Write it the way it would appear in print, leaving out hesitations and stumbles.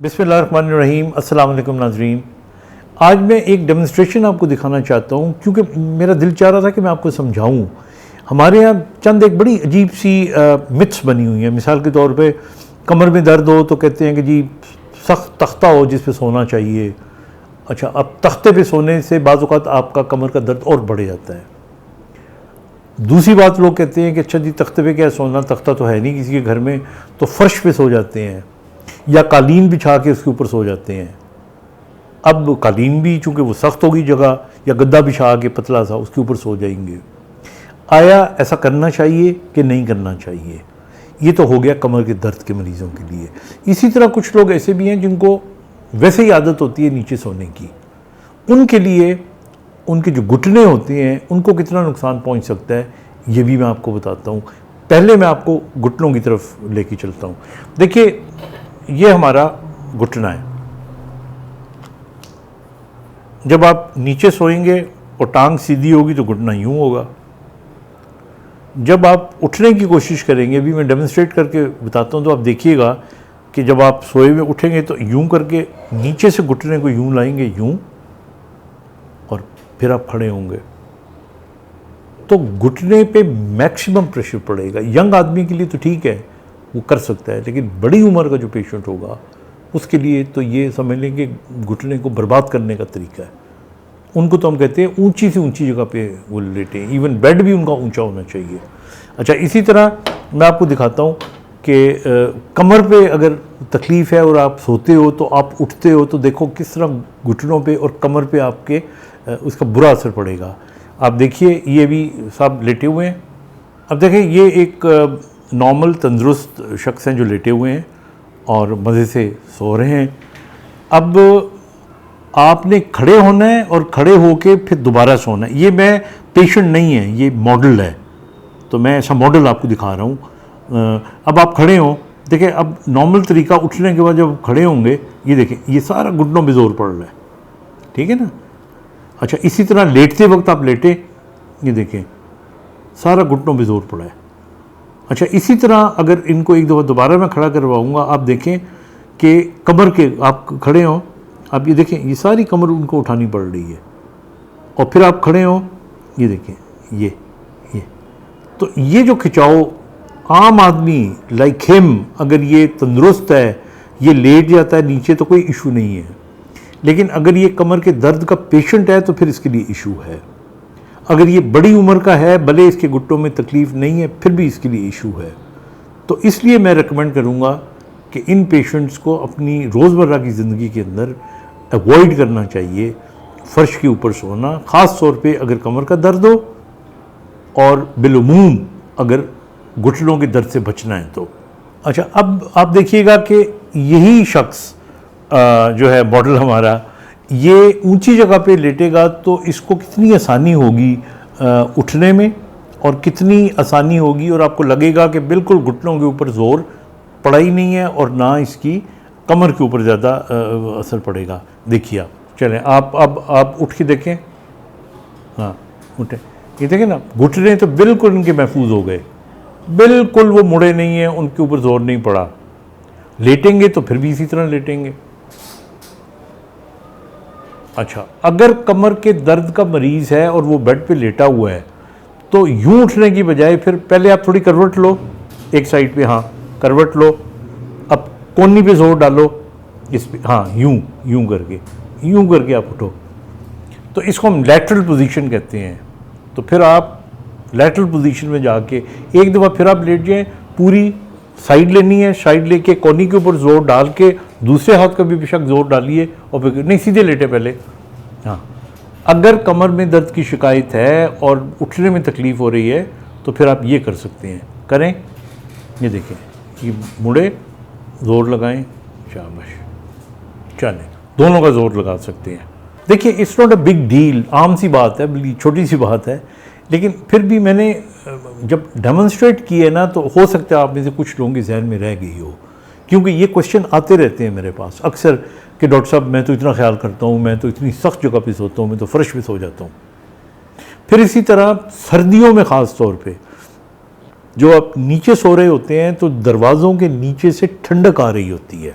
बिस्मिल्लाहिर्रहमानिर्रहीम। अस्सलाम वालेकुम नाज़रीन। आज मैं एक डेमोन्स्ट्रेशन आपको दिखाना चाहता हूँ क्योंकि मेरा दिल चाह रहा था कि मैं आपको समझाऊँ। हमारे यहाँ चंद एक बड़ी अजीब सी मिथ्स बनी हुई हैं। मिसाल के तौर पे कमर में दर्द हो तो कहते हैं कि जी सख्त तख्ता हो जिस पे सोना चाहिए। अच्छा, अब तख्ते पे सोने से बाज़ औक़ात आपका कमर का दर्द और बढ़ जाता है। दूसरी बात, लोग कहते हैं कि अच्छा जी तख्ते पे क्या सोना, तख्ता तो है नहीं किसी के घर में, तो फ़र्श पे सो जाते हैं या कालीन बिछा के उसके ऊपर सो जाते हैं। अब कालीन भी चूँकि वो सख्त होगी जगह, या गद्दा बिछा के पतला सा उसके ऊपर सो जाएंगे। आया ऐसा करना चाहिए कि नहीं करना चाहिए? ये तो हो गया कमर के दर्द के मरीज़ों के लिए। इसी तरह कुछ लोग ऐसे भी हैं जिनको वैसे ही आदत होती है नीचे सोने की। उनके लिए उनके जो घुटने होते हैं उनको कितना नुकसान पहुंच सकता है ये भी मैं आपको बताता हूं। पहले मैं आपको घुटनों की तरफ लेके चलता हूं। देखिए, ये हमारा घुटना है। जब आप नीचे सोएंगे और टांग सीधी होगी तो घुटना यूं होगा। जब आप उठने की कोशिश करेंगे, अभी मैं डेमोन्स्ट्रेट करके बताता हूं, तो आप देखिएगा कि जब आप सोए हुए उठेंगे तो यूं करके नीचे से घुटने को यूं लाएंगे, यूं, और फिर आप खड़े होंगे तो घुटने पे मैक्सिमम प्रेशर पड़ेगा। यंग आदमी के लिए तो ठीक है, वो कर सकता है, लेकिन बड़ी उम्र का जो पेशेंट होगा उसके लिए तो ये समझ लें कि घुटने को बर्बाद करने का तरीका है। उनको तो हम कहते हैं ऊंची से ऊंची जगह पे वो लेटे, इवन बेड भी उनका ऊंचा होना चाहिए। अच्छा, इसी तरह मैं आपको दिखाता हूँ कि कमर पे अगर तकलीफ़ है और आप सोते हो तो आप उठते हो तो देखो किस तरह घुटनों पे और कमर पे आपके उसका बुरा असर पड़ेगा। आप देखिए, ये भी सब लेटे हुए हैं। अब देखें, ये एक नॉर्मल तंदुरुस्त शख्स हैं जो लेटे हुए हैं और मज़े से सो रहे हैं। अब आपने खड़े होना है और खड़े होके फिर दोबारा सोना है। ये मैं पेशेंट नहीं है, ये मॉडल है, तो मैं ऐसा मॉडल आपको दिखा रहा हूँ। अब आप खड़े हों, देखें, अब नॉर्मल तरीका उठने के बाद जब खड़े होंगे, ये देखें, ये सारा घुटनों पे जोर पड़ रहा है, ठीक है ना। अच्छा, इसी तरह लेटते वक्त आप लेटे, ये देखें सारा घुटनों पे जोर पड़ा है। अच्छा, इसी तरह अगर इनको एक दफ़ा दोबारा मैं खड़ा करवाऊँगा, आप देखें कि कमर के आप खड़े हों, आप ये देखें, ये सारी कमर उनको उठानी पड़ रही है, और फिर आप खड़े हों, ये देखें, ये तो ये जो खिंचाव आम आदमी लाइक हिम, अगर ये तंदुरुस्त है, ये लेट जाता है नीचे तो कोई इशू नहीं है, लेकिन अगर ये कमर के दर्द का पेशेंट है तो फिर इसके लिए इशू है। अगर ये बड़ी उम्र का है, भले इसके घुटनों में तकलीफ़ नहीं है, फिर भी इसके लिए इशू है। तो इसलिए मैं रिकमेंड करूँगा कि इन पेशेंट्स को अपनी रोज़मर्रा की ज़िंदगी के अंदर अवॉइड करना चाहिए फ़र्श के ऊपर सोना, ख़ास तौर पे अगर कमर का दर्द हो और बिलुमूम अगर घुटनों के दर्द से बचना है तो। अच्छा, अब आप देखिएगा कि यही शख्स जो है मॉडल हमारा, ये ऊंची जगह पे लेटेगा तो इसको कितनी आसानी होगी उठने में, और कितनी आसानी होगी, और आपको लगेगा कि बिल्कुल घुटनों के ऊपर ज़ोर पड़ा ही नहीं है और ना इसकी कमर के ऊपर ज़्यादा असर पड़ेगा। देखिए, आप चलें, आप उठ के देखें, हाँ उठे, ये देखें ना, घुटने तो बिल्कुल इनके महफूज हो गए, बिल्कुल वो मुड़े नहीं हैं, उनके ऊपर जोर नहीं पड़ा। लेटेंगे तो फिर भी इसी तरह लेटेंगे। अच्छा, अगर कमर के दर्द का मरीज़ है और वो बेड पे लेटा हुआ है तो यूं उठने की बजाय फिर पहले आप थोड़ी करवट लो एक साइड पे, हाँ करवट लो, अब कोहनी पे जोर डालो इस पे, हाँ यूं करके आप उठो, तो इसको हम लैटरल पोजीशन कहते हैं। तो फिर आप लैटरल पोजीशन में जाके एक दफ़ा फिर आप लेट जाएं, पूरी साइड लेनी है, साइड लेके कोहनी के ऊपर जोर डाल के दूसरे हाथ का भी बेशक जोर डालिए, और फिर नहीं सीधे लेटे पहले। हाँ, अगर कमर में दर्द की शिकायत है और उठने में तकलीफ़ हो रही है तो फिर आप ये कर सकते हैं, करें, ये देखें, ये मुड़े, ज़ोर लगाएं, शाबाश, चलें, दोनों का ज़ोर लगा सकते हैं। देखिए, it's not a big deal, आम सी बात है, बड़ी छोटी सी बात है, लेकिन फिर भी मैंने जब डेमोन्स्ट्रेट किए ना तो हो सकता है आप में से कुछ लोगों के जहन में रह गई हो, क्योंकि ये क्वेश्चन आते रहते हैं मेरे पास अक्सर कि डॉक्टर साहब मैं तो इतना ख्याल करता हूँ, मैं तो इतनी सख्त जगह पे सोता हूँ, मैं तो फ़र्श पे सो जाता हूँ। फिर इसी तरह सर्दियों में ख़ास तौर पे जो आप नीचे सो रहे होते हैं तो दरवाज़ों के नीचे से ठंडक आ रही होती है,